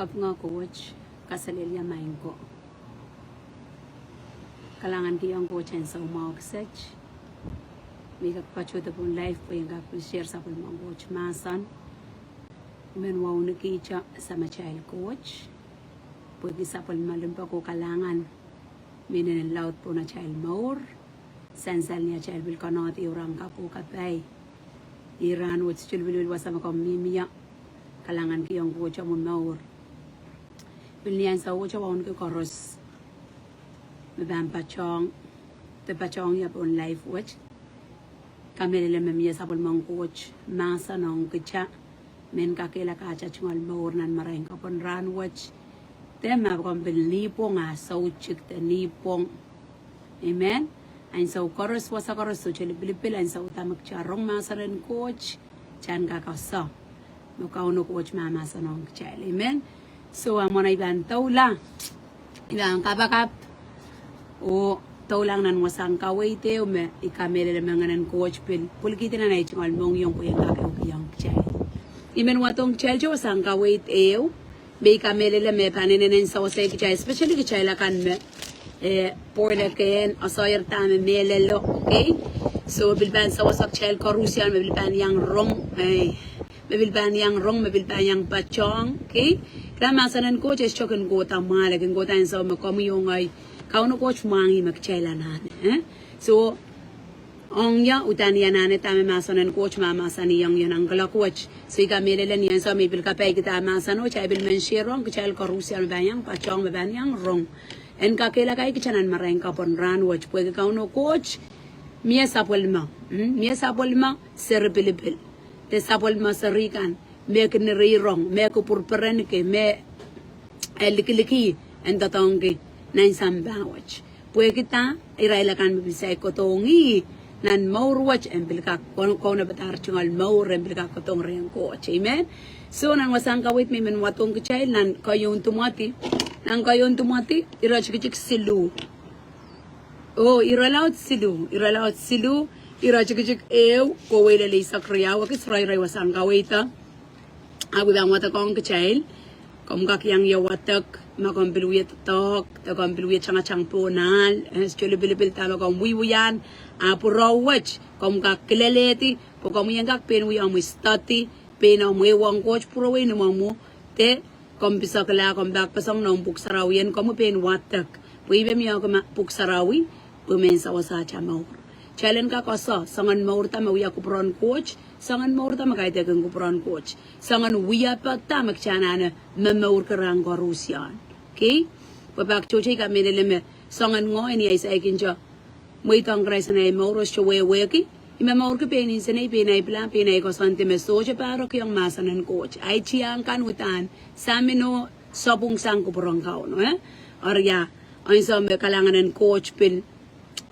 kap nga coach kasalilya main ko. Kalangan kiyang coach and sa umawag sech. May kakpachuta pong life po yung kakpishare sa pong mga coach masan. Menwaw na kicha sa child coach. Pwede sa pong malumpa ko kalangan. Minanalaut po na child more. Sensal niya child will cannot iurang ka po kapay. Iran which child will wasama ko mimiya. Kalangan kiyang coach amon more. Bilian sa coach awon ko koros. Mabang pachong. Te pachong ya pong life watch. Kami nila mamiya sa pong mga coach. Masa nong kitsa. Men kakila kacha chungal more nan maring ka pong run watch. Tema kong nipong sa uchik te nipong. Amen? Ain sa koros wasa koros so chili pilipil ain sa utamak charong masa rin coach. Chan kakasa. Mukauno coach mama sa nong child. Amen? So amo na ibang taula. Ibang kabakap. O taulang nan wasang kawaite o me ikamere na mga nan coach pil. Pulkita na na ichungal mong yung kuyang kakaw kuyang child. Imen watong child jo wasang kawaite eo. May kamele me paninin sa wasay kichay, especially kichay lakan me por la ken asoyer tame melelo, okay? So bilban sa wasak child karusian bilban yang rong bilban yang rong bilban yang pachong, okay? Klama sanan coach is choken go tamala ken go tan sa makomi yung ay kauno coach mangi makchailanan, So Ong ya utani yanane tame masanan coach mama sani yang yanang kala coach so ika melele niyan so may bil kapay kita masano chay bil menshirong kachal karusian bayang pachong bayang rong en kakela kay kichanan mareng kapon ran watch pwede kauno coach mia sapolma serpilipil te sapolma serikan me kinri rong me ko purperen ke me elikiliki en tatongi nan samba watch pwede kita irailakan bisay ko tongi nan maur watch and bilka kono batar chungal maur and bilka kotong reng coach amen so nan wasang kawit men watong kichay nan kayon tumati irachikik silu iralaut silu irachikik ew ko wele le sakriya wa kisray wasang kawita agu bang wata kong kichay kom kakyang yawatak makompiluya tok takompiluya chang ponal estilo bilbil tama kom wiwuyan apuro watch kom kakileleti po kom yang kak pen wi amu stati pen amu wang coach puro we no mamu te kom bisa kala kom bak pasong nong puksarawian kom pen watak po ibe mi ako puksarawi pumen sa wasa chamaur challenge ka koso sangan maur tama wi ako pron coach sangan maur tama kay tegang kupron coach sangan wiya pa tama kchanana mamaur karang Rusian okay babak choche ka menele me sangan ngo ini ay sa ikinja muy tong kresa na maur so weki ima maur ke penin sa nay pinay plan pinay ko sante me soje paro kyang masanan coach ay chiang kan utan samino sobung sang kupron kao no arya ay sa me kalanganan coach pil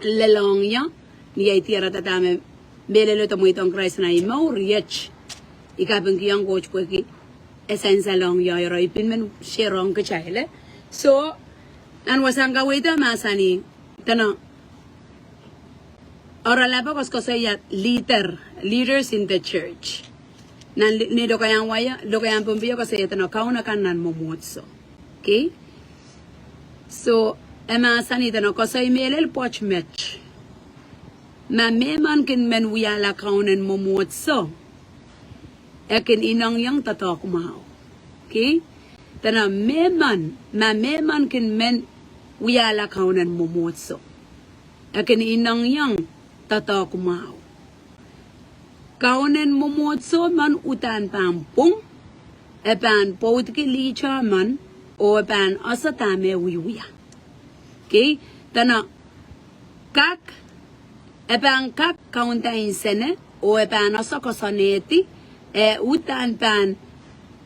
lelong ya ni ay tira tatame belelo to muy tong kresa na maur yech ikapeng kyang coach pweki esensa long ya ro ipin men sherong ke chaile so nan wasang kawita masani tano ora lapa koskosaya leaders in the church nan ni do kayang waya do kayang pumpiyo kasi tano kauna kan nan momotso okay so masani tano kosay melel poch match na meman kin men wiyala kaunen momotso ekin inang yang tatok mau okay tana meman kin men wiyala kaunen momotso ekin inang yang tatok mau kaunen momotso man utan pampung epan pot ki licha man o epan asatame wiwiya okay tana kak epan kak kaunta insene o epan asakosoneti utan pan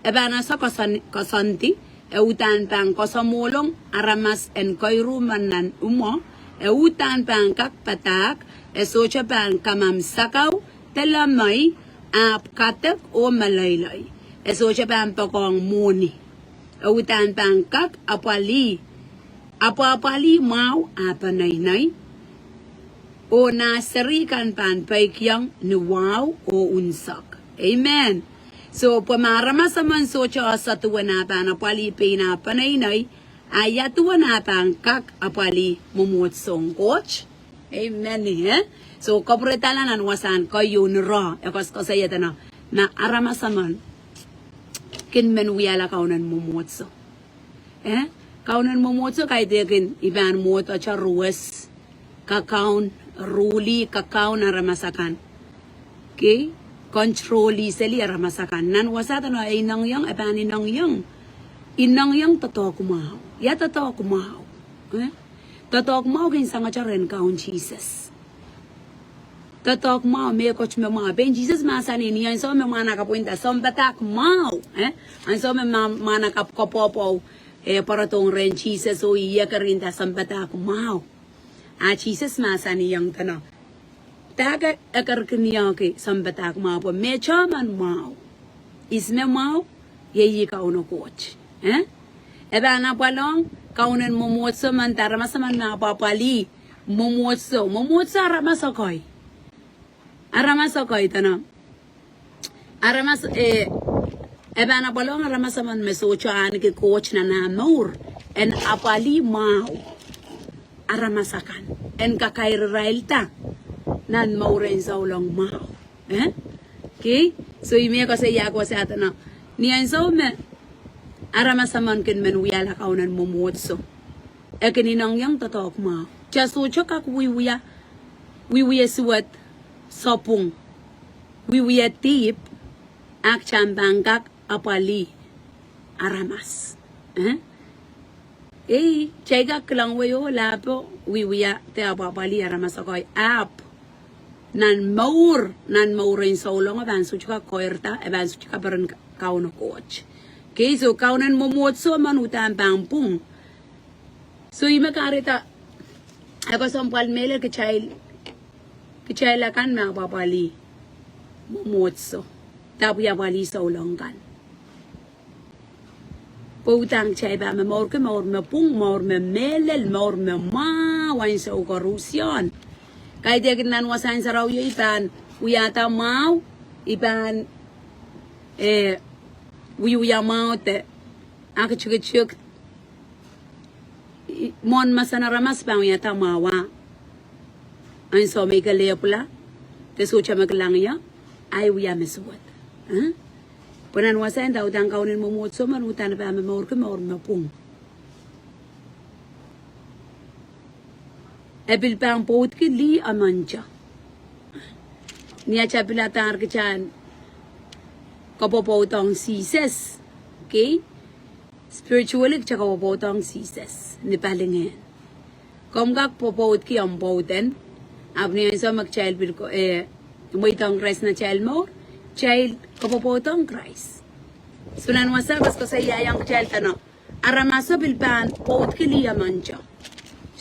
ebana sa kosanti utan pan kosamolong aramas en koiru manan umo utan pan kak patak socha pan kamam sakaw telamay ap katak o malaylay socha pan pakong muni utan pan kak apali mau apanaynay o nasarikan pan paikyang nuwaw o unsak. Amen. So pamarama sa man so cha sa tuwana pa na pali pina panay nay ayatuwana pang kak apali mumutsong coach. Amen eh. So kapretala nan wasan kayo nra ekos kasayata na arama sa man kin men wiyala kaunan mumutso. Kaunan mumutso kay dekin iban moto cha ruwes kakaun ruli kakaun na ramasakan. Okay? Controli seli ramasakan. Nan wasata no ay nang yang iban inang yang. Inang yang totoo kumahaw. Ya totoo kumahaw. Totoo kumahaw kin sanga cha ren kaun Jesus. Tatok mau me coach me mau ben Jesus masani ni an so me mana ka puinta som batak mau an so me mana ka kopopo para tong ren Jesus o iya karinta som batak mau a Jesus masani yang kana taga akar kniya ke som batak mau po me chaman mau isme mau ye ka uno coach eba na palong kaunen momotso man taramasaman na papali momotso ramasakoy Aramas ako ito na. Aramas eba na balong aramas man mesochoan ke coach na namor en apali mau aramasakan en kakairailta nan mauren sa ulang mau. Okay? So ime ko sa iya ko sa ato na. Niyan so me aramas man ken men wiyala kaunan mumutso. E kininang yang tatok mau. Jasucho kak wiwiya suwat sopung wiwiya tip ak chambangak apali aramas chega klang wayo lapo wiwiya te apali aramas akoy ap nan maurin solong aban suchka koerta aban suchka baran kauno coach okay so kaunan momotso manutan pangpung so imakarita ako sampal mele ke child Kecela kan na babali mumotso tapu ya bali sa ulongkan Pautang chay ba maur me pung maur me melel maur me ma wain sa ukarusyon kay dia kinan wasan sa raw yo ipan uyata mau ipan uya mau te ak chuk mon masana ramas pa uyata mawa Ang so may kalaya pula, te sucha maglang ya, ay uya mesuwat. Panan wasan daw dang kaunin mo mutso manutan pa maur mapung. Ebil pang pot ki li amanja. Niya chapila tar ki chan kapopotong sises. Okay? Spiritually cha kapopotong sises. Ni palingen. Komgak popot ki ang poten. आपने ऐसा मग child बिल्कुल वही तो Christ ना child more child कपो तो Christ सुनान वसा बस को सही आया चाइल्ड तना अरमासो बिल्पान पोत के लिए मंचा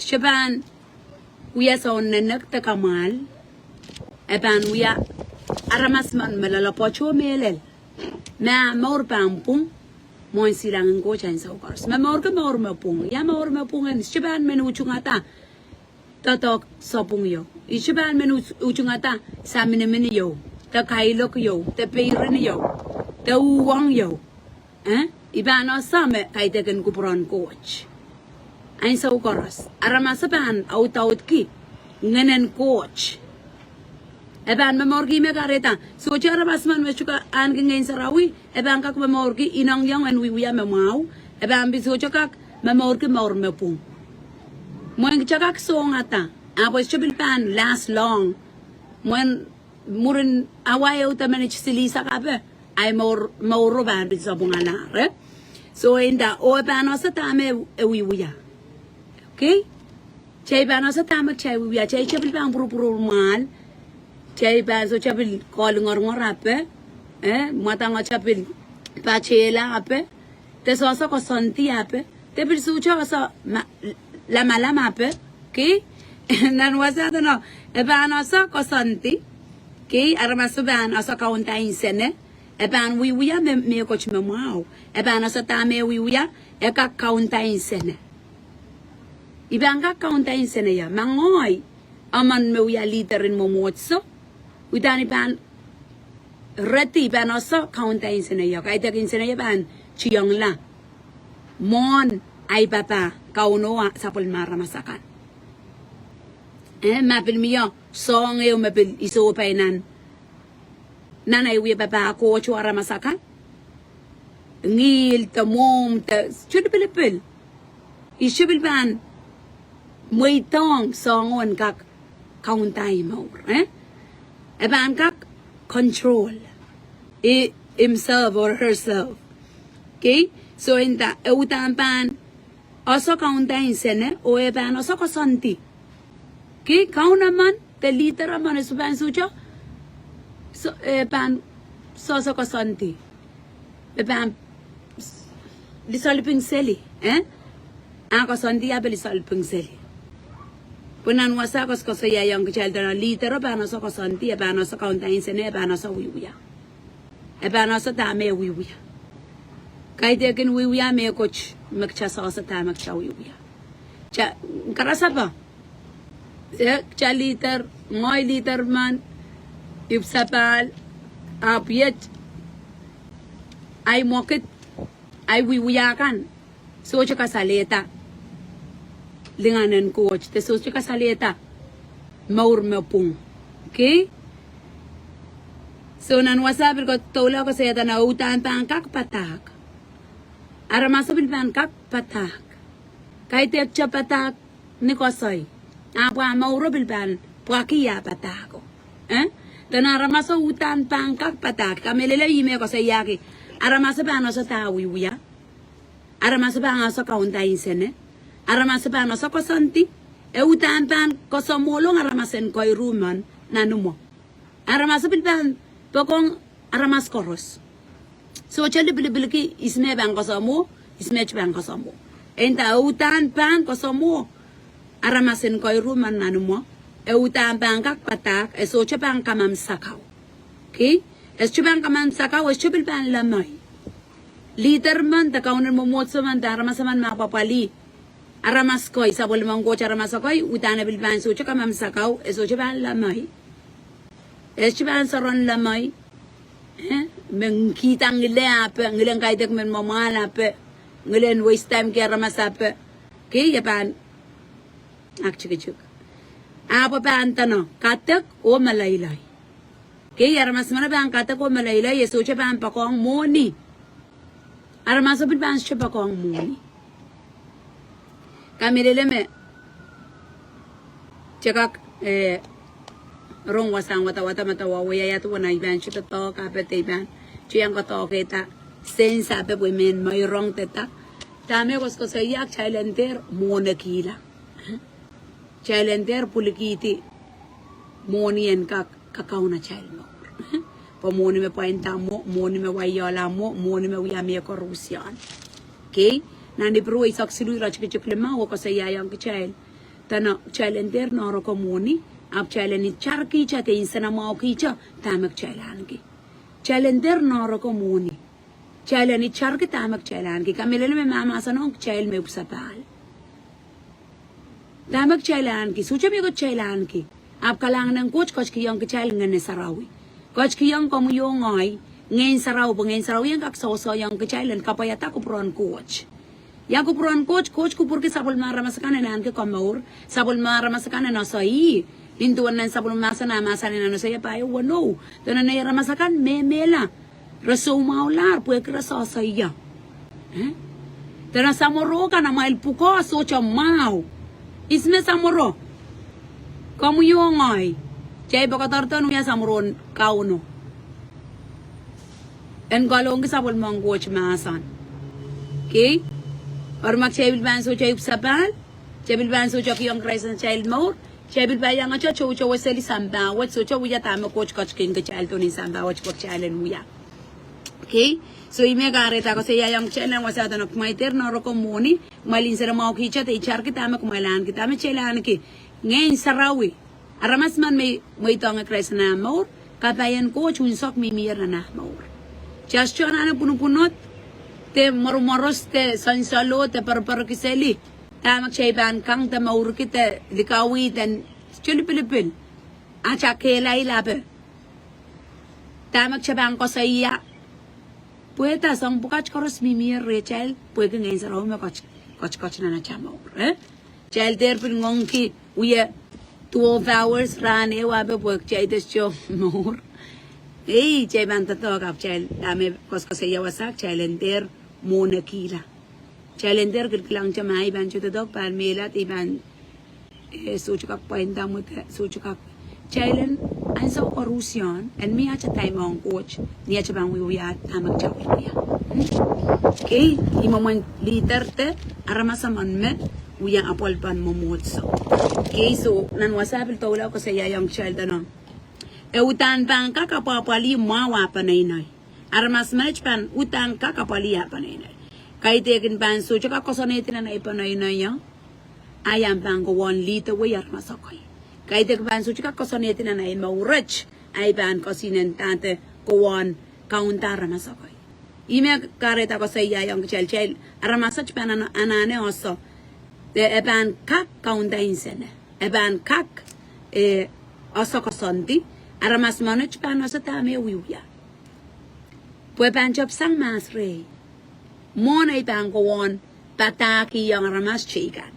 शबान विया सोन ननक तकमाल एपान विया अरमास मन melala pocho melel ma मोर पांपुं मोन सिरंग को चाइन सौकर्स ma मोर मपुंग या मोर मपुंग en शबान मेनू चुंगाता Tatok sopung yo. Ishiban men ujungata sa minimin yo. Ta kailok yo. Ta peirin yo. Ta uwang yo. Iban o same kay tegen kupron coach. Ain sa ukoros. Aramasaban out ki. Ngenen coach. Eban memorgi me kareta. So chara basman me chuka an ngain sarawi. Eban kak memorgi inang yang en wiya me mau. Eban biso chakak memorgi maur me pung. Mwen chakak song ata, apos chabil pan last long. Mwen murin away uta manich silisa kape, ay mauro ban bit sa bungalar. So inda o pano sa tame ewiwiya. Okay? Chay pano sa tame chay wiwiya, chay chabil pan puro mal. Chay pan so chabil kolingor ape, matanga chabil pachela ape, te so ko santi ape, te bil sucha sa lama pe, okay? Nan wasa no, eban asa kosanti, okay? Aramaso ban asa kaunta insene, eban wiwiya me coach me mau, eban asa tame wiwiya, eka kaunta insene. Iban ka kaunta insene ya, mangoy, aman me wiya literin mo motso, udani pan reti ban also kaunta insene ya kai tek insene ya ban chiang la mon ai papa kaunoa sapol mara masakan mapil miyo song eu mapil iso painan nanay wi papa ko chuara masakan ngil ta mom ta chudipilipil ishibil ban muy tong songon kak kauntay mo ban kak control himself or herself. Okay? So in the utan pan also kauntay sene o ban also kasanti. Okay? Kau naman the liter man is ban suja so ban so kasanti. Ban lisalping seli ako santi abel lisalping seli. Punan wasa kos ya yang child na liter ban also kasanti ban also kauntay sene ban also wiya. Ban also tame wiya. Kay tekin wiya me coach magcha sa tame magcha wiya. Cha karasa ba? Cha liter moy liter man ipsapal apiet ay mokit ay wiya kan. So cha kasaleta linganan coach te so cha kasaleta maur me pung. Okay? So nan wasabil ko tola ko sa yata na utan pangkak patak. Ara masabil pangkak patak. Kay tek cha patak ni kosoy. Apa mauro bilban puakiya patako. Dan ara masa utan pangkak patak. Kamelele yime ko sa yaki. Ara masabano sa tawi wiya. Ara masabano sa kauntay sene. Ara masabano sa kosanti. Utan pan kosomolong ara masen koy ruman nanumo. Ara masabil ban pokong aramas koros. So chali biliki isme bang kosomo, isme bang kosomo. Enta utan pan kosomo aramasen koy ruman nanumo. Utan pan kak patak eso chapang kamam sakaw. Okay? Es chapang kamam sakaw es chubil pan lamay. Liter man ta kauner mo motso man ta aramasaman mapapali. Aramas koy sabol manggo aramas koy utan bil pan so chamam sakaw eso chapang lamay. Eschiban saron lamay mengkitang ngile ape ngilen kaitek men mamala ape ngilen waste time kaya ramas ape kaya yapan akchikachuk apa pan tano katek o malaylay kaya ramas mana pan katek o malaylay yeso cha pan pakong moni aramas apil pan cha pakong moni kamirele me chakak rong wasang wata mata wawaya ya tu wana iban chita to ka pete iban chiang ko to kita sensa pe women may rong teta tame ko sa yak chalenter mona kila chalenter pulikiti moni en ka kakao na child mo po moni me painta mo moni me wayola mo moni me wiya me ko rusian okay nandi pro isak silu ra chikle ko sa yang ka child tana chalenter no ro ko moni आप challenge चार की चाहते इंसान माओ की चा तामक चैलान की challenger नौरों को Moni challenge चार के तामक चैलान की कमेले में माम आसनों चैल में उपसपाल तामक चैलान की सोचे भी कुछ चैलान की आप कलांगन कुछ की यंग चैल ngene sarawi कुछ की young come Yong I ngene sarawi yang kak so yang ke chailan kapaya ta ko pron coach ya ko pron coach ko porque sabol mara masakan nan ke kamor sabol mara masakan na sai Lintuan nan sabon masa na no saya payo wano. Tanan na yara masakan memela. Raso maular puwe krasa saya. Tanan samoro ka na mail puko so chamau. Isme samoro. Kamu yung ay. Chay baka tartan ya samoron kauno. En galong sabon manggoch masan. Okay? Or magchay bilban so chay upsapal. Chay bilban so chay yung crisis child more. Chabil bayang aja cowo seli samba wat so cowo ya tama coach king ke child ni samba wat coach child nuya okay so ime gare ta ko se ya yang chelen wasa ta nok mai ter no ko moni malin sera mau ki cha te char ki tama ko malan ki tama chelan ki ngain sarawi aramas man may tong kres na mor ka bayan coach un sok mi mir na mor just chona na punot te moros te sansalo te par ki seli tamak chayban kang ta maur kita dikawi dan chuli pilipil acha kelai labe tamak chabang ko sa iya pueta sang bukat koros mimi rechel puega ngayon sa raw mo koch na chamo child there pin ngong ki uya 12 hours ran e wabe work child is jo more chay ban to kap child dame kos sa iya wasak child there mona kila child there kilang chamai ban chuto dog par mela ti ban sochukak pointa mo sochukak child an sa Russian and me acha time on coach ni acha bang we ya tamak chawil ya okay imamang liter te aramasa man me uya apol pan momotso okay so nan wasabil tawla ko sa young child ano utan pan kakapapali mawa panay aramas match pan utan kakapali ya panay kay tekin pan sochukak ko sonetin na ipanay ya ayam pan ko 1 liter we armasakoy kay tek ban suci ka kosonetin na in maurach ay ban kosinen tante kuwan kaunta ramasakoy ime kareta ko sa iya yung chel ramasach pan anane oso de ban kak kaunta insene ban kak oso kosonti aramas manach pan oso tame wiuya pue ban chop sang masre mona ban kuwan pataki yung ramas chigan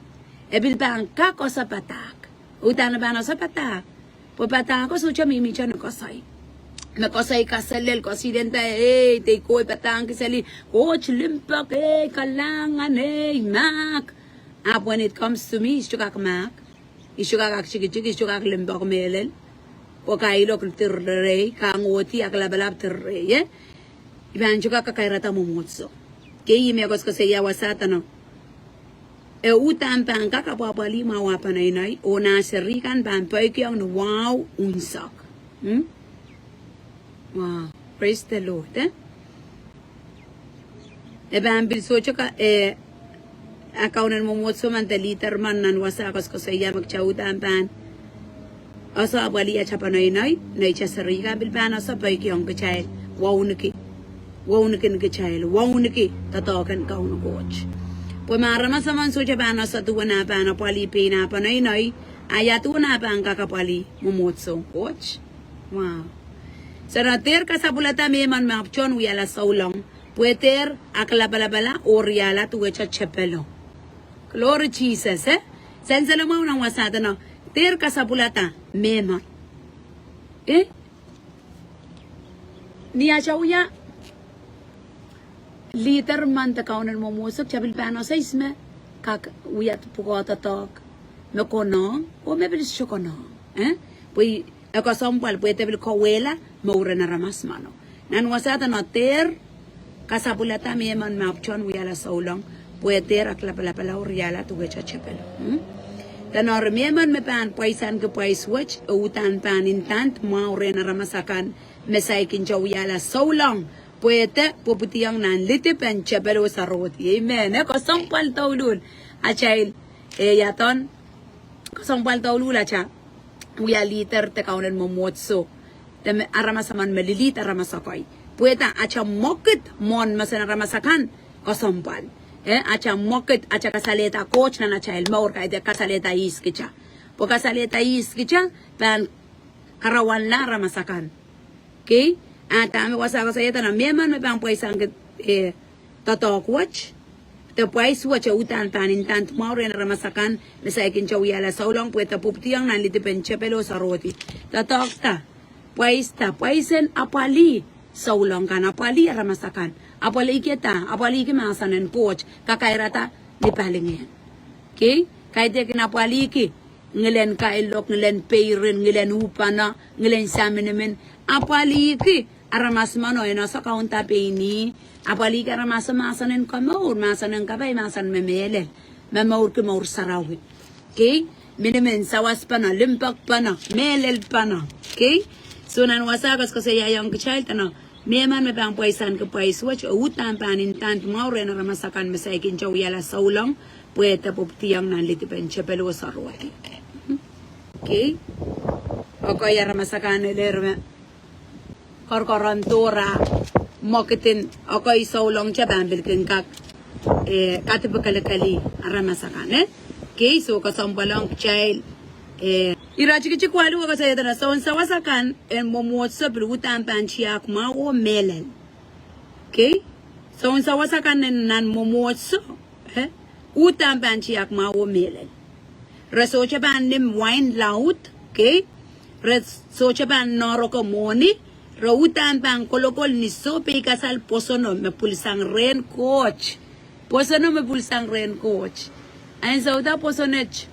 ebil ban kak oso patak utana bana sa patak po patak ko sucha mimi chan ko sai me ko sai kasalel ko sidenta te ko patang kisali ko chlimpak kalangan mak when it comes to me isukak mak isukak chigi isukak limbak melel ko kailo kultirre kangoti aklabalab tirre ye iban chukak kairata mumutso ke yime ko sa ya wasata no utan pan kakapapali mawapanay o nasirikan pan paikyang no wow unsak. Wow, praise the Lord. Ban bilso chaka akaunan mo motso man liter man nan wasakos ko sa iya magchautan pan. Asa abali at chapanay na chasarikan bilban asa paikyang kachayl wow niki kachayl wow niki tatakan ka uno coach. Pues marama saman socha bana sa tuwa na bana pali pina panay ayatu na bang kakapali mumotso coach. Wow. Sa nater ka sa bulata may man mapchon wiyala sa ulong pueter akalabalabala o riyala tuwa cha chepelo. Glory Jesus Sensa lamaw ng wasata na ter ka sa bulata may man. Niya siya uya liter man takaunan mo musok chabil pano sa isme kak uyat pukota tok me kono o me bilis chokono pui ako sompal pui tebil kowela maura na ramas mano nan wasata no ter kasapulata me man mapchon uyala saulong pui ter aklapalapala uriala tuwe chachepelo tanor me man me pan paisan ke pais wach utan pan intant maura na ramasakan mesaikin cha uyala saulong puete poputiang nan lite penche pero sa roti amen ko sampal taulul achail yaton ko sampal taulul acha uya liter te kaunen mo motso te aramasaman melilit aramasakoy pueta acha mokit mon masan aramasakan ko sampal acha mokit acha kasaleta coach na achail maur ka de kasaleta iskicha po kasaleta iskicha pan karawan la aramasakan okay tami wasa ko sa ito na meman may pang pwaisan tatok watch te pwais watch utan tanin tant maure na ramasakan mesaikin cha uyala sa ulong puweta puptiyang nanlitipen chepelo sa roti tatok ta pwaisen apali sa ulong kan apali ramasakan apali kita apali kimasanen coach kakairata ni palingin okay kahit yakin apali ki ngelen kailok ngelen peirin ngelen upana ngelen saminemen apali ki aramas mano eno sa kaunta peini apali ka aramas masanen kamaur masanen kabay masan memele mamaur ke maur sarawi okay minimen sawas pana limpak pana melel pana okay so nan wasagas ko sa yayang child ano meman me pang paisan ke pais watch utan panin tant maur eno ramasakan mesaikin chaw yala saulang pueta poptiyang nan litipen chepelo sarwati okay okay ramasakan elerme korkorantura mokitin okay saulong chaban bilkin kak katibakalikali aramasakan okay so kasambalong child Irachi kwali waka say that so sawasakan and momotso brutan panchiak ma o melel. Okay? So sawasakan and nan momotso. Utan panchiak ma o melel. Resocha bandim wine loud. Okay? Resocha ban noroko moni. Rautan bang kolokol ni so pe kasal posono me pulsang rain coach. Posono me pulsang rain coach. And so that posonech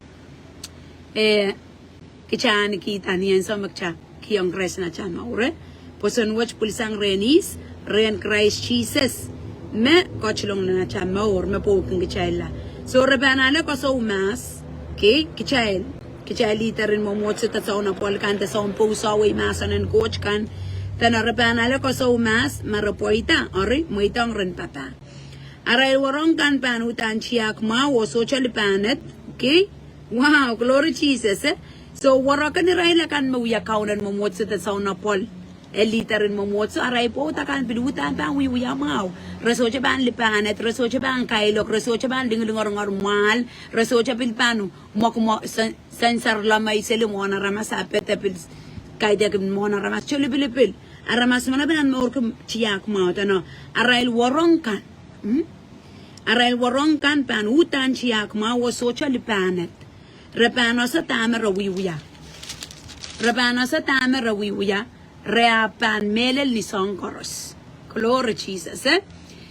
Kichan kita ni en so magcha kiyong kres na chan maure. Poson watch pulsang rainis, rain Christ Jesus. Me kochlong na chan maur me poking kichaila. So rebanale ko so mas, okay, kichail. Kichail literin mo motso ta sa una pol kan ta sa un puso way masan en coach kan. Tana rebanale ko so mas marapoita, ori moitong ren papa. Aray warong kan panutan chiak ma wo social panet, okay? Wow, glory Jesus, eh? So warakan ni Raila kan mawuya kaunan momotso ta sa una pol. Elitarin momotso aray po ta kan pilutan pa wiya mau. Resocha ban lipanet, resocha ban kailok, resocha ban dingulungor mal, resocha pilpano, mo sensar lamay selimona ramasapet pil kaida kum mona ramas chulipilipil. Aramas mana ban morkum chiak mau ta no. Aray warong kan. Aray warong kan pan utan chiak mau wo socha lipanet. Repano sa tama rawiwya. Repano sa tama rawiwya. Reapan melel ni songkoros. Glory Jesus, eh?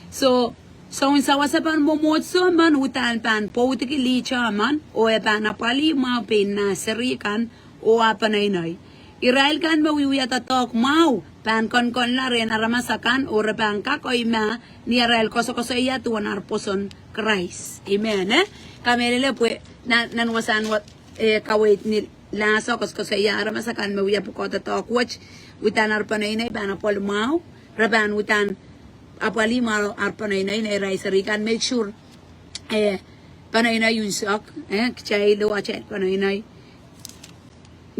So in sawasapan momotso man utan pan potiki licha man o epan apali ma pen na serikan o apanaynay. Irail kan mawiwya tatok mau pan kon la ren aramasakan o repan kakoy ma ni Irail koso iya tuwan arposon Christ. Amen, eh? Kamelele pwe nanwasan wat kawait ni laso koso iya aramasakan mawiya po ko tatok watch utan arpanaynay pan apol mau repan utan apali ma arpanaynay na Irail serikan make sure panaynay yun sok kchaylo achel panaynay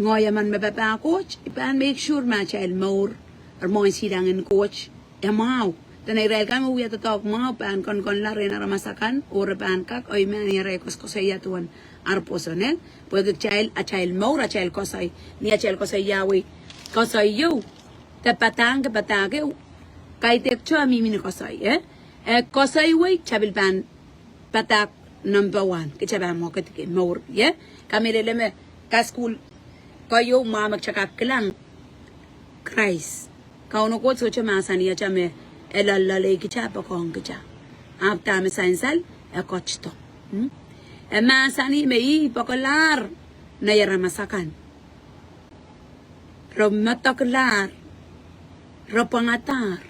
ngoya man mababa coach ipan make sure ma child more or mo silangan coach mau tanay Irail kan mo to talk mau pan kon la ren aramasakan or pan kak oy man Irail kos kosaya tuan arposonel puede child a child more a child kosay ni a child kosay yawi kosay yo te patang ke patage kay tek cho mi min kosay kosay way chabil pan patak number 1 ke chaba mo ke more kamere me ka school kayo mama chakak lang Christ kauno ko socha masaniya chame elalale kichapa kong kicha apta me sainsal kochto masani me popular na yaramasakan romataklar ropangatar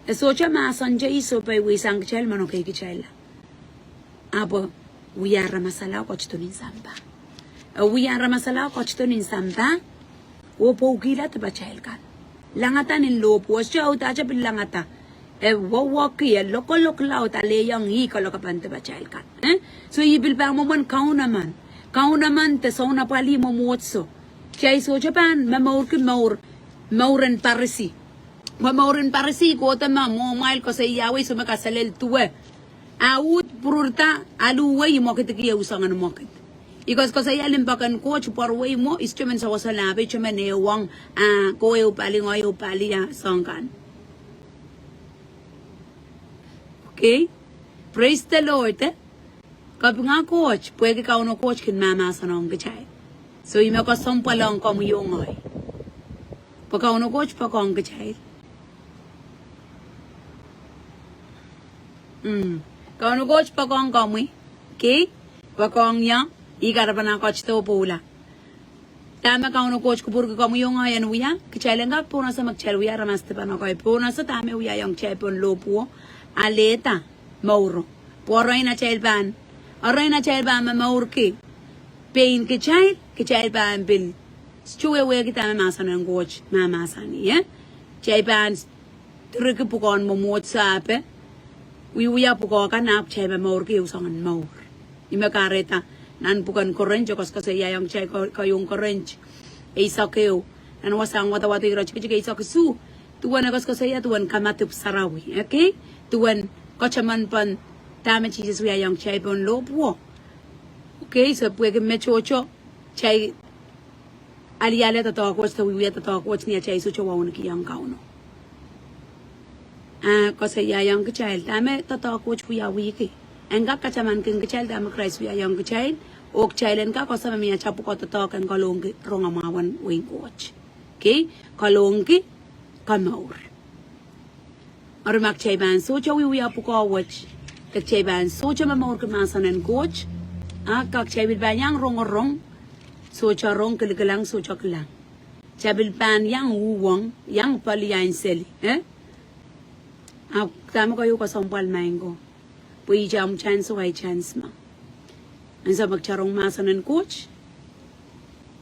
socha masanja iso pa wisang chel mano kay kichela abo wiyara masala kochto nin samba wiyara masala kochto nin samba wopo gila te bachail kan langata nin lopo siya uta cha pilangata wawaki loko lao ta leyang hi kaloka pante bachail kan so ibil pa mo man kaunaman te sona pali mo motso kaya so Japan mauren parisi ko ta ma mo mail ko sa yawe so makasalel tuwe awut pururta aluwe mo kitikiya usangan mo kit Because kasi yalim bakan ko chuparway mo instrument sa wasalabi chuman ewang ko pali ngoy pali songkan. Okay? Praise the Lord. Kapag nga coach, pwede ka uno coach kin mama sa nong kachay. So ime ko sompa lang ko mo yung ngoy. Pagka uno coach pa kong kachay. Ka uno coach pa kong kamoy. Okay? Pakong yang Igara pa na coach to pula. Tama ka uno coach kupur ka mo yung ayan uya. Kichay nga po na sa magchel uya ramaste pa na ko. Po na sa tame uya yung chepon lopo. Aleta. Mauro. Poray na chel ban. Aray na chel ban maur ki. Pain kichay ban bil. Stuwe uya kita mamasan ng coach. Mamasan niya. Chay ban. Trike po kon mo mo sa ape. Uya po ko ka na chay ban maur ki usangan maur. Imakareta. Nan bukan korenjo kasi yang chay kayong korenj isa kayo nan wasang watawati rach kaya isa kasu tuan kasi tuan kamatup sarawi okay tuan kochaman pan tama Jesus yang chay pon lopo okay so puwede me chocho chay aliale tata coach to we tata coach ni chai so chawa un ki yang kauno ko se ya young child tame tata coach ku ya wiki enga ka chaman king child am Christ we young child ok child en ka ko sa mi chapu ko tata kan ko longi ronga mawan we coach okay ko longi kamaur or mak chai ban so chawi we apu ko watch ka chai ban so chama maur ka masan en coach ka chai bil ban yang rong so cha rong kelang so cha kelang chabil pan yang wuwang yang pali yang seli tama ko ko sompal mango pui jam chance wai chance ma ansa magcharong masanan coach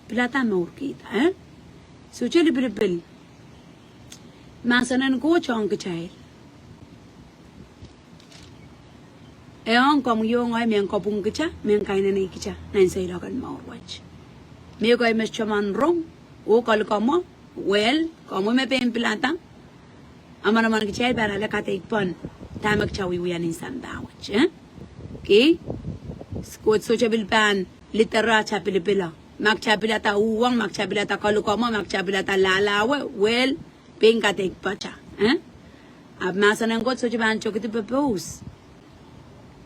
pilata maur kita so chali bil masanan coach ang kachai ang kom yo ngai meng ko pung kicha meng kai na nei kicha nan sai la kan maur watch me ko mes chaman rong o kal kamo well kamo me pen planta amana man ki chai bana la ka te pon tamak chawi wi an insan dawach okay skot so chabil pan litera chapil pila mak chapila ta uwang mak chapila ta kal kamo mak chapila ta lala well pen ka te pacha ab masanan got so chaban chokiti propose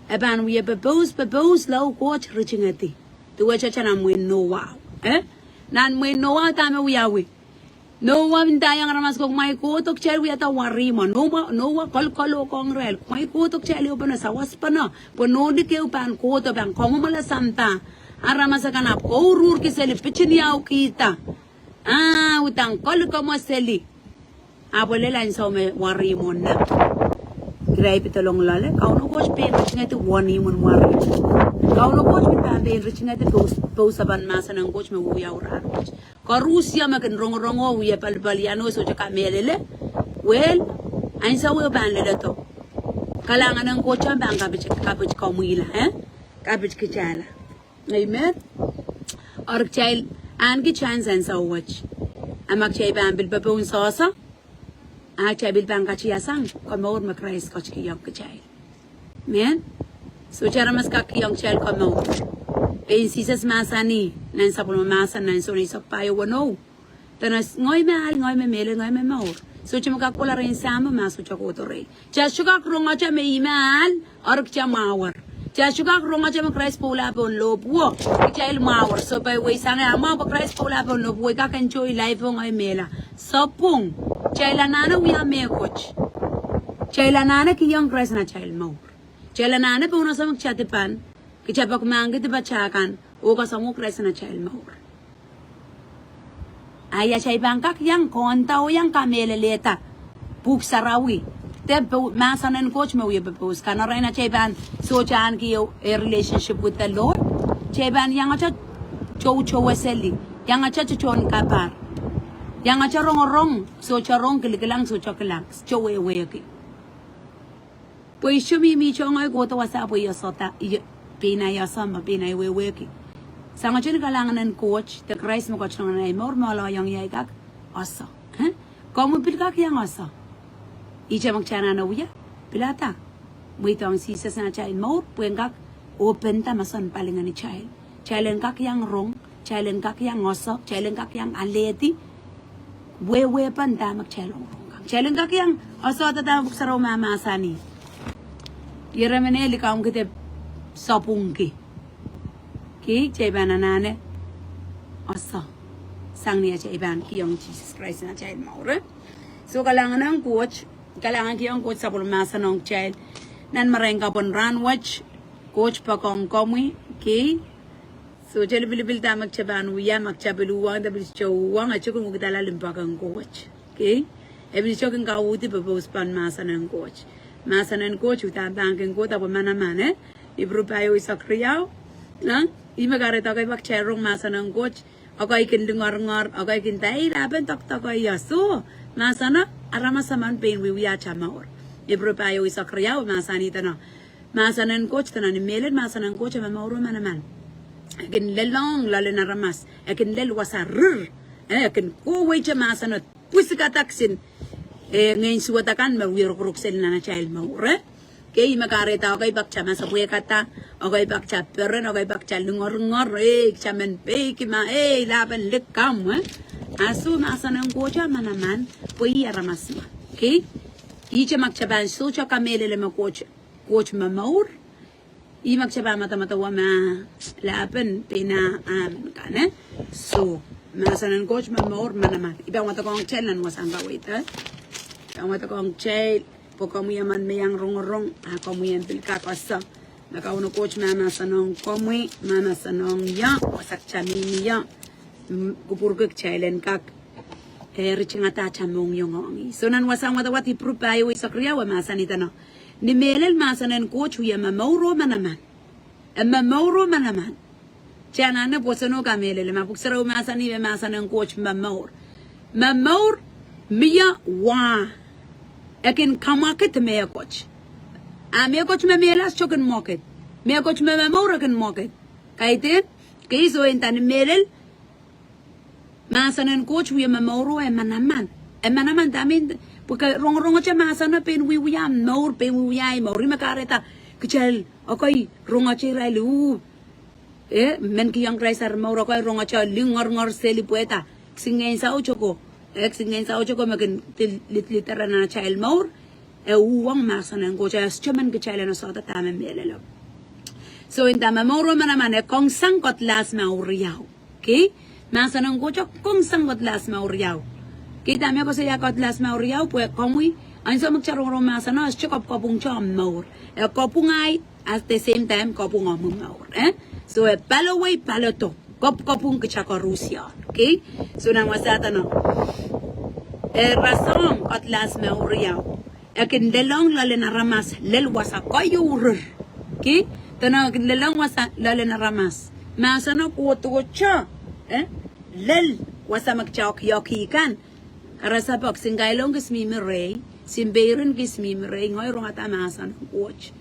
aban we propose low coach reaching ati to wacha chana mo no wow nan mo no wow tama we awe no wa bintayang ramas ko mai ko tok chel we ata warima no wa kol kong rel mai ko tok chel yo bana sawas pana po no de ke upan ko to bang ko mala santa aramas kana ko rur ki sel pichini au kita utang kol ko mo seli abole lan so me warimo na gray pitolong lale kauno coach pen richinga to wani mon wari kauno coach pen pen richinga to post aban masanang coach me uya ura ko rusia ma kan rongo uya palpaliano so ka melele well ain sa we ban le to kalanga nang coach ban ka bich ko muila ka bich kichala amen or child an ki chance and so watch amak chay ban bil papun sosa chabil bang kachi asang kamor ma Christ kach ki yang kachai men so chara mas ka ki yang chal kamor en sisas masani nan sapul masan nan so ni sapayo wono tanas ngoy me mele ngoy me maur so chama ka kola ren sama masu chako tore cha shuka kronga cha me imal or cha mawar cha shuka kronga cha ma Christ pola pon lobuo chail mawar so pa we sanga ama pa Christ pola pon lobuo ka kan joy life ngoy mela sapung chaila nana we are me coach chaila nana ki young Christ na chail maur chaila nana pe una samuk chate pan ki chapak mangi te bachakan o ka samuk Christ na chail maur aya chay bangkak yang konta o yang kamele leta buk sarawi te masanen coach me we propose kana raina chay ban so chan ki a relationship with the Lord chay ban yang acha chow waseli yang acha chon kapar yang acha rong so charong kilang so chokelang chowe ki pues shumi mi chonga ko to wasa po yasota pina yasama pina we ki sanga chen kalangan coach the Christ mo coach nang mor mala yang yai kak asa kamu pil kak yang asa ija magchana na uya pilata muitong sisa sa child mor puengak open ta masan palingan ni child kak yang rong child kak yang asa child kak yang aleti we pan ta magchelong child kak yang asa ta buksaro mama asani yeramene likaum kite sapungki ki chaiban anane asa sangnia chaiban ki yung Jesus Christ na child maure so kalangan ng coach kalangan ki yung coach sa pulmasa ng child nan marengka pon run watch coach pa kong komwi ki so chali bilibil ta magchaban uya magchabiluwang da bilischawang at chukong mugitala limpakang coach ki ebil chukong kauti pa post pan masa ng coach masa ng coach utabangking ko tapo manaman ibrupayo isakriyaw lang imagare ta kay bakcherong masa ng coach ako ay kinlungar-ngar ako ay kintay laban tak ay yaso masa na arama saman pain wiya chamaor ibrupayo isakriyaw masa ni tana masa ng coach tana ni melen masa ng coach mamauro manaman akin lelong lalo na ramas akin lel wasarr akin kuway cha masa na pusika taksin ngayon suwatakan mawirok-rok sila na child maure Kay makareta okay bakcha masabuya kata okay bakcha peren okay bakcha lungor chamen pe kima laban lekam asu masanang gocha manaman pui aramasma okay icha makchaban socha kamele le makoch mamaur I makchaban mata wama laban pina kana so masanang goch mamaur manaman iba mata kong chelan wasanga waita mata kong chel Pokamuyaman mayang rong akamuyan pilka kwasa nakauno coach mama sanong komwe mama sanong ya wasak chami ya kupuruk chailen kak richingata chamong yongongi sonan wasang watawati prupai wi sakriya wa masanita no ni melel masanen coach ya mamauro manaman chana na posano kamelele mapuksara masani be masanen coach mamaur miya wa Akin kamarket mea coach. A mea coach me melas choken market. Mea coach me memora can market. Kaite, kaiso entan melel. Masanan coach we memoro e manaman. E manaman tamin porque rong cha masana pen we am nor pen we ai mori makareta. Kichel okay ronga chira lu. Men ki yang raisar moro ko ronga cha lingor seli poeta. Singen sa ochoko. Exingen sa ocho ko makin litera na child more uwang masanan ko cha chaman ke child na sa ta tama melelo so in tama moro manaman kong sangkot las mauriyaw okay masanan ko cha kong sangkot las mauriyaw kita me ko sa yakot las mauriyaw pues komwi an so magcharong masana as chikop kopung chom maur kopungay at the same time kopung maur so palaway paloto kopung ke chako Russia okay so nang wasata no razón atlas me uriao akin delong lale na ramas lel wasa koyo urur ki tana akin delong wasa lale na ramas masana ko cha lel wasa magchok yoki kan karasa pak singailong kismi mirei simbeirun kismi mirei ngoy rong ata masan coach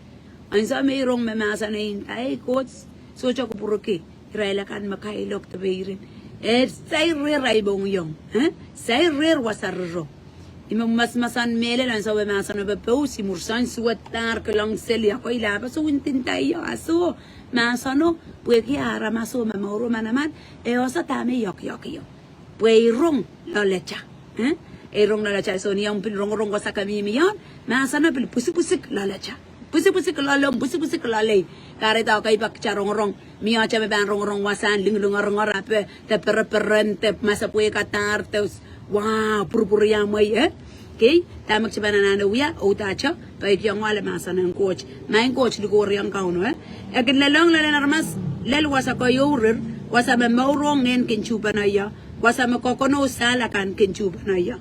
ansa meirong me masana intay coach so cha ko puruki Israel kan makailok tabeirin say ray bong yong say rare wasarro imam masmasan mele lan sawe masan be pausi mursan suwatar kelang selia ko ila ba so intintay aso masano pueki ara maso mamoro manaman osa tame yok yo pue rong lo lecha rong lo lecha so ni ang rong ko sa kami miyon masano pil pusik lo lecha pusik lalom pusik lalay kare tao kay bak charong miya cha ban rong wasan linglung rape te perente masa pue katar te wow purpuria moy okay tamak chibana na wiya o tacha pay kyang wala masanan coach main coach li ko riyang kauno akin lalong narmas lel wasa ko yorer wasa me maurong ngen kinchuba na ya wasa me kokono sala kan kinchuba na ya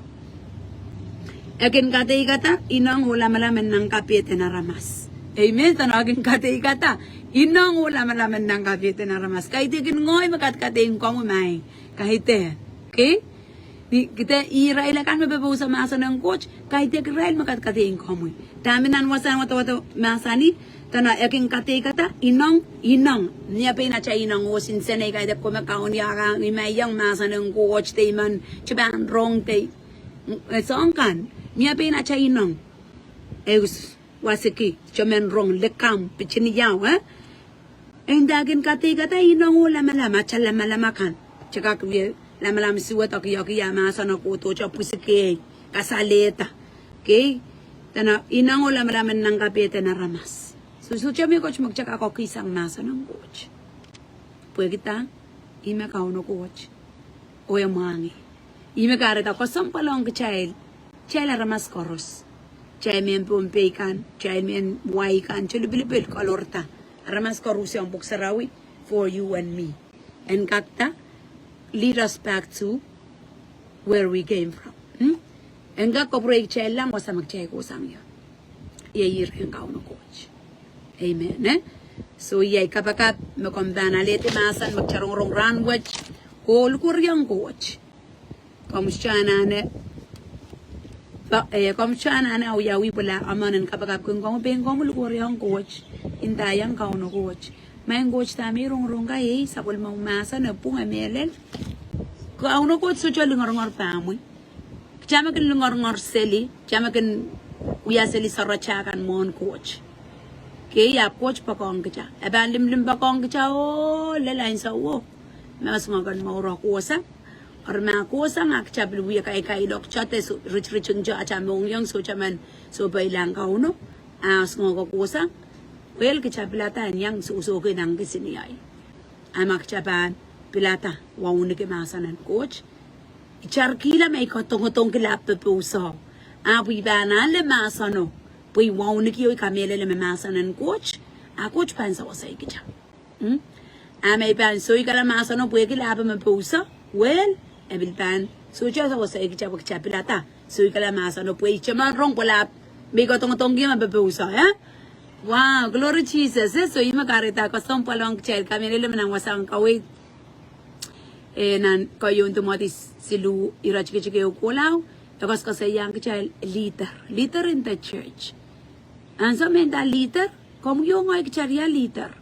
akin kata inang wala malaman ng kapite na ramas amen tanagin kata inang wala malaman ng kapite na ramas kahit ikin ngoy makatkating ko may kahit okay kita Israel kan bebebu sa masa ng coach kahit Israel makatkating ko mo taminan wasan wata masani tana akin kata inang niya pa cha inang o sinsenay kahit ko makaon yaka imayang masa ng coach tay man chiban wrong tay song kan niya pa cha inang wasiki chamen wrong lekam pichini yaw endagin kata inang wala malama chala malamakan chaka lama siwat ako ya masa na kuto cha pusike kasaleta okay tana inang wala malaman ng kapete na ramas so chami coach magchaka ako kisang masa ng coach pwede kita ime kauno coach o yamangi ime kareta ko sampalong child ramas koros child men pompekan child men waikan chulubilipil kolorta ramas koros yung buksarawi for you and me and kakta lead us back to where we came from. Enggak ko break chela mo sa magchay ko sang yo. Yayir ang kauno coach. Amen. So yay kapag makomdana lete masan magcharong ranwach ko lukuryang coach. Komsyana ne komsyana na uyawi pala amanan kapag kung bengong lukuryang coach intayang kauno coach. Main coach tami rong kay sa pulmong masa na pung amelel. Kau no coach so chali ngor pamoy. Chama kan ngor seli, chama kan uya seli saracha kan mon coach. ke ya coach pa kong kita aban lim pa kong kita o le lain sa wo mas ngagan mauro ko sa or ma ko sa ngak cha blu ya kai dok cha te su rich chung ja cha mong yang so cha man so bai lang ka uno as ngo ko sa wel ke cha plata yang so ke nang ke sini ai amak cha ban plata wa un ke ma sanan coach char kila mai ko tong ke lap pe so a wi bana le ma sano pui wa un ke yo kamele le ma sanan coach a coach pan sa wa sai ke cha a mai ban so i kala ma sano pui ke lap me so well ebilpan so cha sa sa ikcha bakcha pilata so ikala masa no pui chama rong pala me ko tong gi ma be usa ha wow glory Jesus so ima karita ko som palong chel kamele le manang wasang kawi nan ko yun tumati silu irachike chike ko lao takos ko sa yang chel leader in the church and so men da leader kom yo ngoy kcharia leader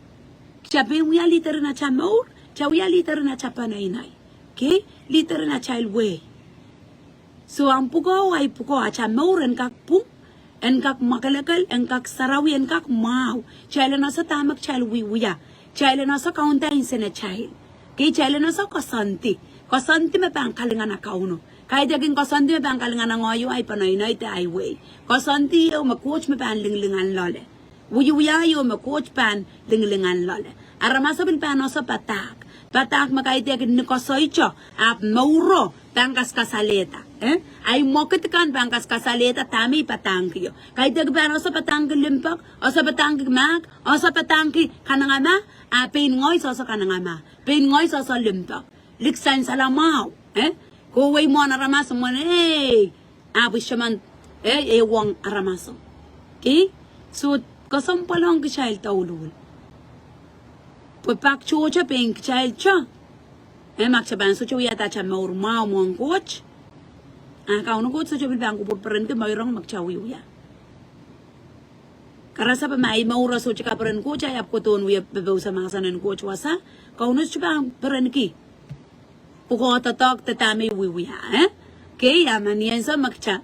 chape wi leader na chamor chawi leader na chapana inai okay leader na child way so ang pugo ay pugo acha mauren kak pum en kak makalakal en kak sarawi en kak mau child na sa tamak child wiya child na sa kaunta insene child kay child na sa kasanti me pang kalinga na kauno kay daging kasanti me pang kalinga na ngoyo ay panoy na ite ay way kasanti yo ma-coach me pang linglingan lole wiya yo ma-coach pan linglingan lole aramasa bil pano sa patak makaite ni kosoicho ap mauro bangkas kasaleta ay mokit kan bangkas kasaleta tami patangkiyo kaite gano sa patangki limpak o sa patangki mak o sa patangki kanangama apin ngoy so sa kanangama pin ngoy so sa limpak liksan salamao kuway mo na ramaso mo abu shaman wong aramaso okay so kasampalong kisayal taulul Papak chocha pink child cha. Mak chaban so chuya ta cha maur mau mong coach. Ka uno coach so chubil bang ko peren ke mayrong mak chawi ya. Karasa pa mai maura so chika peren coach ay ap ko ton wi be sa masanan coach wasa. Ka uno chubang peren ki. Puko ta tok ta tami wi ya ke ya manian sa mak cha.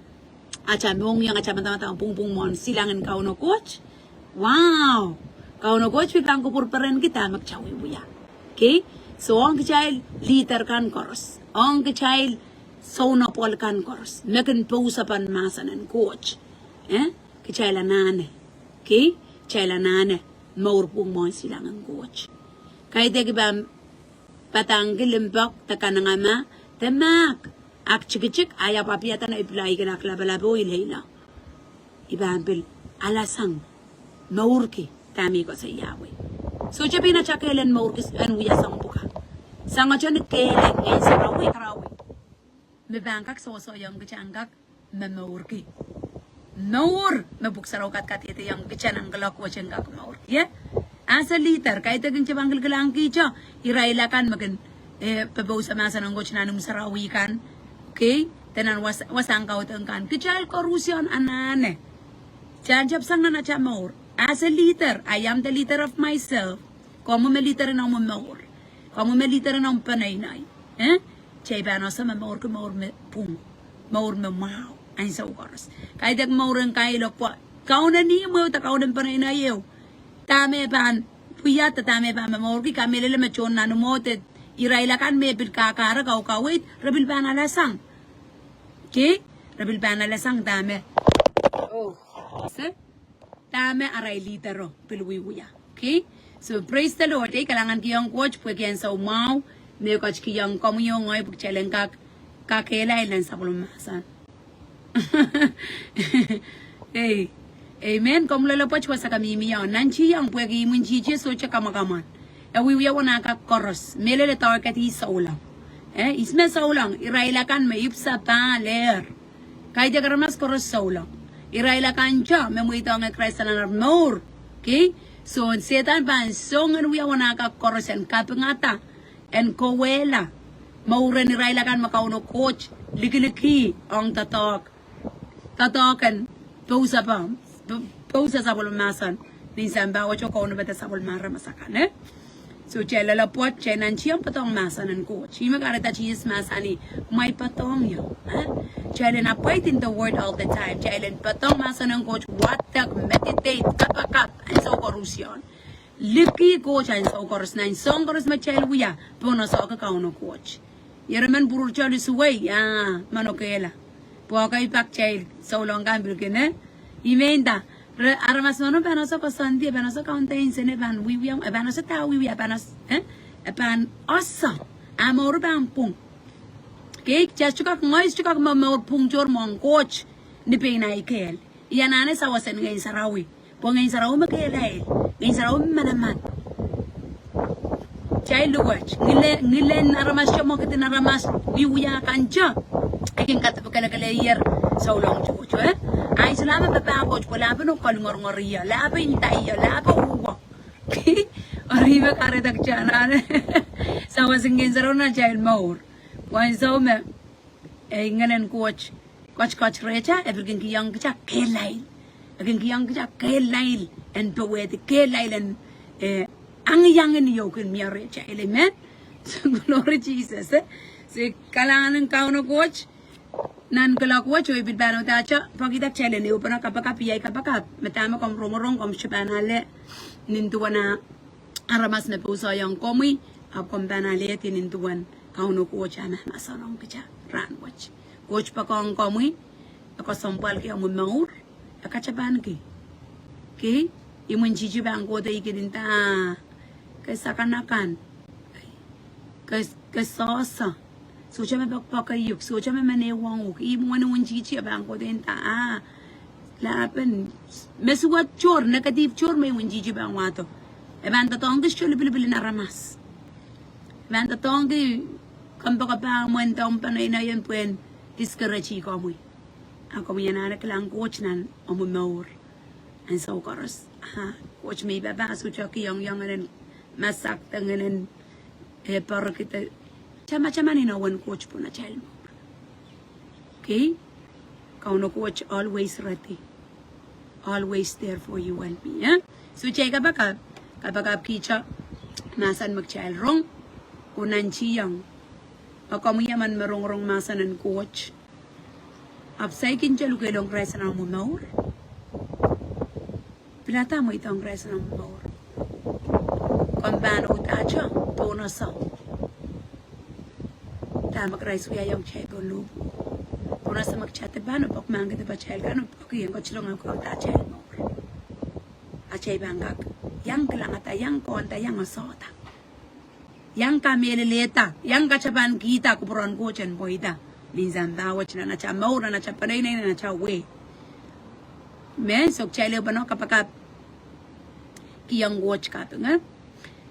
Acha mong yang acha mata pung mon silangan ka uno coach. Wow. Kau no coach pikang ko purperen kita magchawi buya. Okay? So ang child leader kan koros. Ang child sona pol kan koros. Mekan pausa pan masanan coach. Kichai la nane. Okay? Chai la nane. Maur pung mo silang ang coach. Kaya teki ba patang gilimbak takanangama temak. Ak chik aya papiata na iplay ka na klabalabo ilhela. Ibampil alasang maurki. Kami ko sa Yahweh. So, siya pinachakailan mo an wiya sang buka. Sanga siya nagkailan ngayon sa karawi. May bangkak so yung gachanggak mamurki. Maur! Mabuksa raw kat-katiti yung gachanang galak wa siyang gak maur. Yeah? As a leader, kahit aging siya banggal galang kitsa, irailakan magin pabaw sa masa ng goch na nung sarawi kan. Okay? Tanan wasang kautang kan. Kichal korusyon anane. Siya sang na siya maur. As a leader, I am the leader of myself. Como me leader na maur. Como me leader na panay-nay. Chay ba na sa maur ko maur me pung. Maur me mau. Ay sa ukaras. Kahit ang maurang kailok po. Kau na niyo mo, kau na panay-nay yo. Tame pan, puyat tame pan maur ki kami lele machon na numote. Irailakan me pil kakara kau kawit. Rabil pa na lasang. Okay? Rabil pa na lasang tame. Oh. Isa? Tama aray litero pilwiwuya. Okay? So praise the Lord. Kailangan kiyang coach pwede yan sa umaw. May coach kiyang komuyong ngay pagchelen kakela ilan sa kulumasan. Hey. Amen. Kung lalapach wa sa kamimiyaw. Nanchi yang pwede imun chichi so cha kamakaman. Awiwiya wana ka koros. Melele tawakat sa ulang. Isme sa ulang. Irailakan may ipsa pa ler. Kaya di karamas koros sa ulang. Iraila kancha, memuito ang Christ na more. Okay? So, setan pan, so nga nuya wana ka korosen kapingata, en kowela, mauren iraila kan makauno coach, liki-liki, ang tatokan, pausa sa bulmasan, minsan bawa cho kauno bata sa bulmara masakan, So chela la pot chenan chiam patong masan and coach. Ima karata chis masani may patong yo. Chelen apait in the word all the time. Chelen patong masan and coach watak meditate kapakap and so korusyon. Liki coach and so korus nine song korus machel wiya pono so ka kauno coach. Yeremen burur chali suway manokela. Poka ipak chel so long gambil kene. Imenda Aramas no panosa pasandi panosa contains in evan we panosa ta we panos pan ossa amor ban pung cake chachuka noise chuka mamor pungchor mon coach ni pena ikel yanane sawasen ngai sarawi po ngai sarawi makelai ngai sarawi manaman child watch ngile aramas chomo kitin aramas we kancha akin katapakala kala year so long chucho ay selama papa coach wala pa no kalngor-ngoriya la pa intay la pa uwa arriba karedak chana sa wasingin sa na child more wan so me nganen coach recha everything kiyang cha kelail again kiyang cha kelail and poetic kelail and ang yang ni yokin mi recha element glory Jesus si kalangan ng coach nan kala ko choy bit bano ta cha pagita chele ni upana kapaka piyay kapaka metama kom romorong kom chipanale nintuana aramas na puso yang komi ap kom banale tinintuan kauno ko cha na masarong kicha ran watch coach pa kong komi ako sampal ki ang maur akachaban ki imun chichi bang ko te ikidinta kasakanakan kasosa so chama pakpaka yuk so chama manewang uk imo ano chichi bang ko denta lapen mesuat chor negative chor may chichi bang wato eban tatong dis chole bilbil na ramas eban tatong gi kampaka pa mo entong panay na yan puen discourage ko mo ako mo yan lang coach nan omumor and so chorus coach may baba so choki yang and masak tanganan para kita Chama ni no one coach po na child mo. Okay? Kauno coach always ready. Always there for you and me. So chay kapag kicha masan mag-child rong kunan chiyang akamuyaman marong masan ng coach apsay kincha lukelong kresa ng mumaur pilata mo itong kresa ng mumaur kambano utacha tono sa magrais kuya yung chay ko lub puna sa magchate ba no pag mangga ba chay ka no pag yung kachilong ang ta chay mo chay bangak yang kalangata yang konta yang asota yang kameleleta yang kachaban kita kupuran ko chen boida minsan tawach na cha maura na cha panay na cha we men sok chay le ba no kapag kiyang watch ka to nga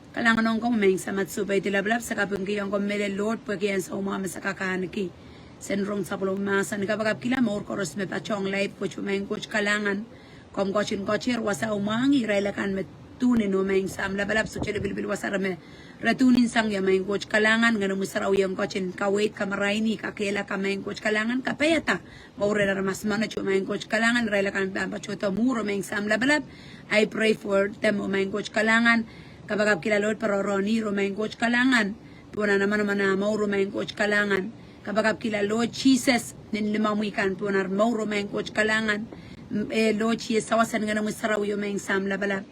kalangan nung kong may sa matsubay tilablab sa kapangkiyang kong mele Lord pagkiyan sa umama sa kakanaki senrong sa pulumasan kapag kila maur koros me pachong life coach umayng coach kalangan kom coachin coacher wasa umangi railakan me tunin umayng sa amlabalab so chile bilbil wasara me ratunin sang yamayng coach kalangan ngano musaraw yung coachin kawait kamaraini kakela kamayng coach kalangan kapayata maure na mas manach umayng coach kalangan railakan pachuto muro umayng sa amlabalab I pray for them umayng coach kalangan kapag kila Lord para Ronnie Romain coach kalangan puna naman na mau Romain coach kalangan kapag kila Lord Jesus ninlimamuikan puna mau Romain coach kalangan Lord Jesus sawasan nga naman saraw yung may sam labala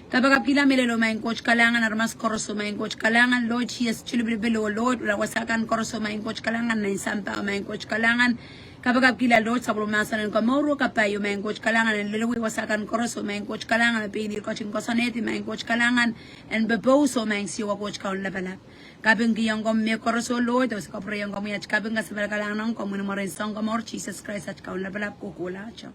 kapag kila mele Romain coach kalangan armas koros Romain coach kalangan Lord Jesus chilibilo Lord wasakan koros Romain coach kalangan na insam pa Romain coach kalangan kapag kila Lord sa pulumasan ng kamoro kapay yung may coach kalangan and lalawi wasakan koros may coach kalangan na pinil coaching kosaneti may coach kalangan and beposo may siwa coach kaon labalap kapag kiyang kom may koros Lord tapos kaprayang kom yach kapag nga sa kalangan ng komunumarin sang kamor Jesus Christ at kaon labalap kukula siya